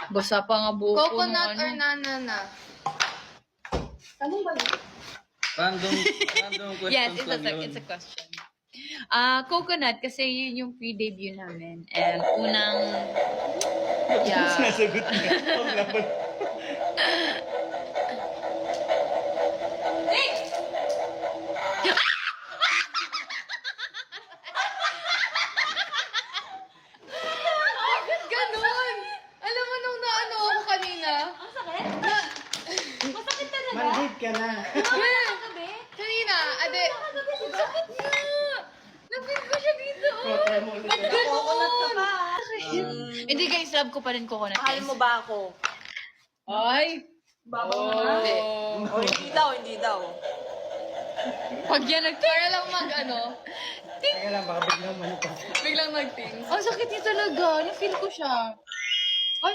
Basa pa nga buko. Coconut or nanana? Tanong ba yun? Random questions Yes, lang yun. it's a question. Coconut kasi yun yung pre-debut namin. And unang... Yeah. Sinasagot niya. Ang laban. Bakit ganun? Alam mo nung naano ako kanina? Ang sakit? Masakit talaga? Manhid ka na. Kagabi? Kanina, ade. Kagabi, di ba? Sakit na! Napin ko siya dito. Try mo ulit. Coconut ka pa. Hindi guys, love ko pa rin coconut. Mahal mo ba ako? Ay! Babaw na. Hindi. Oh, hindi daw. Pag yan Para lang mag-ano, Teka lang, baka biglang malupas. biglang mag-ting. Ang sakit niya talaga. Na-feel ko siya. Ay!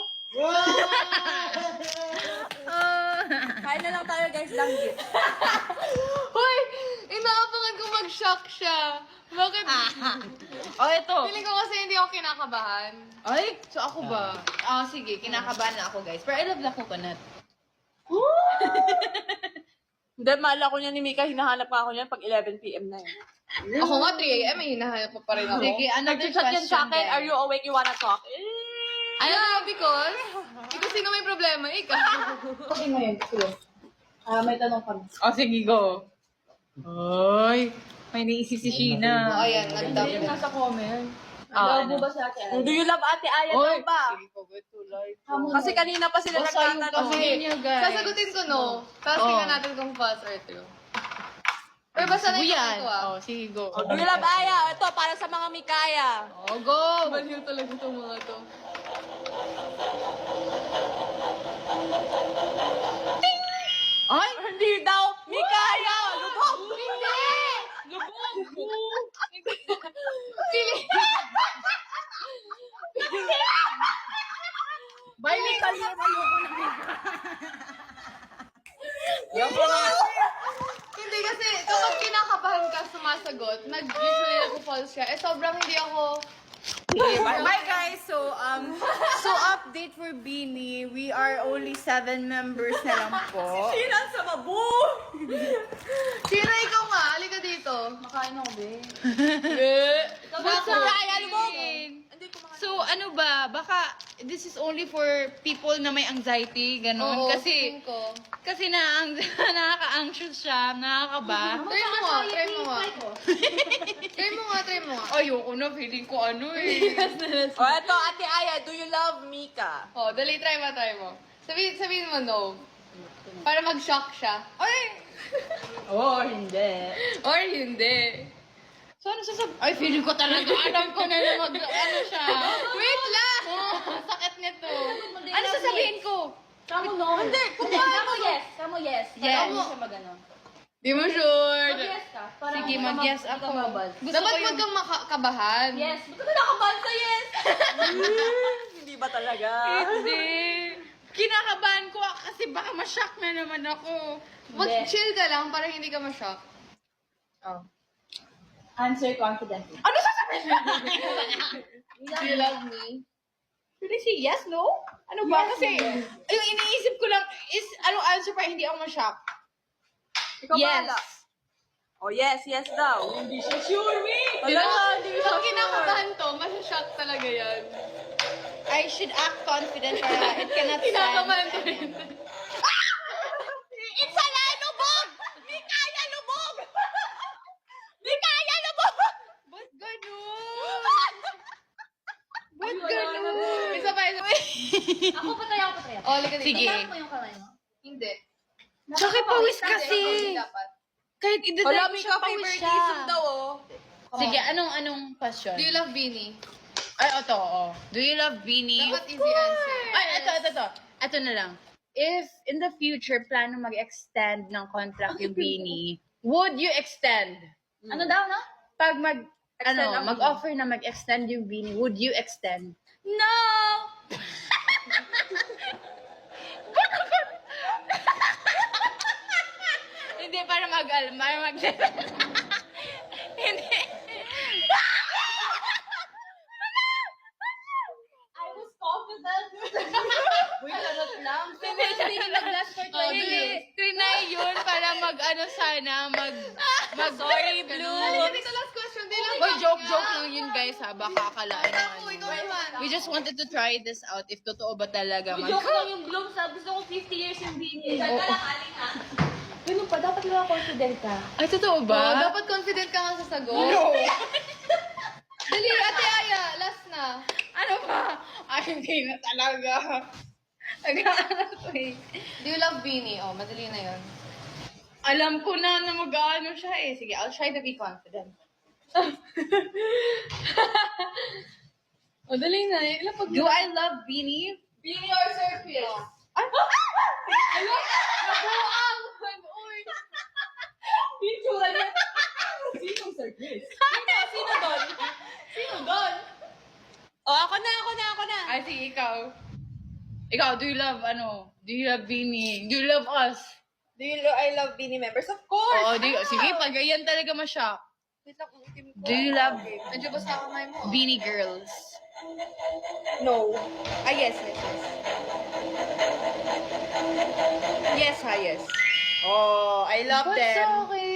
Kain na lang tayo guys, langgit. Hoy! Inaabangan ko mag-shock siya. Bakit? Oh, ito. Feeling ko kasi hindi ako kinakabahan. Ay! So ako ba? Sige. Kinakabahan na ako guys. Pero I love the coconut. Hindi, mahal ako niya ni Mika. Hinahanap ka ako niyan pag 11 p.m. na yun. Ako nga 3 a.m. ay hinahanap pa rin ako. Sige, another Nag-chat yan question sa akin, guys. are you awake, you wanna talk? Yeah, because ikaw sino may problema? Ikaw. Okay ngayon, sige. May tanong kami. Sige, go. Ay! May naisip si Sheena. Ayan, nagdap. nasa comment. Ano? ba si Ate Aya? Do you love Ate Aya daw ba? Sige po, good to life. Kasi kanina pa sila Basta yung nagtatanong. kasi niyo guys. Sasagutin ko no. Tapos tingnan natin kung false or true. Pero basta na Sige yung yan. ito ah. Sige, go. Do you love Aya? Ito, para sa mga Mikaya. Go! Baliw talaga itong mga to. Ay! Hindi daw, Mikaya! Lubog! Hindi! Lubog! Pili! Bye, Mika. Hindi kasi kapag kinakabahan ka sumasagot, usually nag-false siya. Eh sobrang hindi ako... Bye guys! So update for Beanie. We are only 7 members na lang po. Sinan sa mabu! Sino ikaw nga? Halika dito. Makain ako, be. Basta Kaya, lubog! Hindi ko makain. So ano ba, baka this is only for people na may anxiety, ganon. Oo, Kasi tingin ko. nakaka-anxious siya, nakakaba. Try mo nga, try mo nga. Try mo nga, try mo nga. Ayoko na, feeling ko ano eh. O, eto, Ate Aya, do you love Mika? Oh, dali, try mo. Sabihin mo no. Para mag-shock siya. Ay! Hindi. Or hindi. So ano Ay, feeling ko talaga, alam ko na ano siya. Wait lang! Sakit nito. Ano sasabihin ko? Kamu no? Hindi, Kamu yes. Kamu yes. Yes. Kamu siya magano. Di mo sure. Mag-yes ka. Para Sige, hindi ka mag-yes hindi ka ako. mababad. Gusto Dapat ko huwag yung... kang kabahan. Yes. Ba't ka nakabahan sa yes? Hindi ba talaga? Hindi. Kinakabahan ko kasi baka ma-shock na naman ako. Mag-chill ka lang para hindi ka ma-shock. Answer confidently. Ano sasabihin? Do you love me? Should I say yes, no? Ano ba? Kasi yung iniisip ko lang is anong answer para hindi ako ma-shock. Ikaw Yes. bahala. Oh, yes daw. Hindi siya sure, me. Hindi siya Pag kinakabahan to, ma-shock talaga yan. I should act confident para it cannot stand. Kinakabahan to rin. It's a lubog! Mikaya lubog! Mikaya lubog! Ba't ganun? Ba't ganun? Isa pa. Ako patay. Oh, halika dito. Sige. Tamaan mo yung kamay mo. Hindi. Sakit pawis Hindi kasi. dapat. Kahit Wala, idadrive ko Mika, siya, pawis favoritism siya. daw, oh. Sige, anong question? Do you love Beanie? Ay, ito, oo. Do you love Beanie? Dapat easy answer. Ay, ito. Ito na lang. If in the future, plano mag-extend ng contract yung Beanie, would you extend? Ano daw, no? Pag Extend ang mag-offer na mag-extend yung Beanie, would you extend? No! Hindi, para Hindi. I was confident. na mag-sorry, Blue. Hindi ka last question. Di lang. Well, joke lang yun, guys, ha? Baka akalaan na Ikaw naman. We just wanted to try this out if totoo ba talaga. Joke lang yung Bloom. Gusto ko 50 years yung bini. Ganun pa, dapat lang confident ka. Ay, totoo Oh, ba? dapat confident ka nga sa sagot. No. Dali, Ate Aya. Last na. Ano ba? Ay, hindi na talaga. Nag-ano to eh. Do you love Beanie? Oh, madali na yun. Alam ko na mag-ano siya eh. Sige, I'll try to be confident. Madali na. Ilang pag... Do I love Beanie? Beanie or Circus? Ay! Nabuang! Uy! Sino doon? Sino doon? Oh, ako na. Ay, sige, ikaw. Ikaw, do you love Beanie? Do you love us? I love Beanie members? Of course! Oo, sige, pag yan talaga ma-shock. Wait lang, ulitin ko. Do you love Medyo basta kamay mo. Beanie Girls? No. Yes. Yes, yes. Oh, I love Ba't them. sa akin?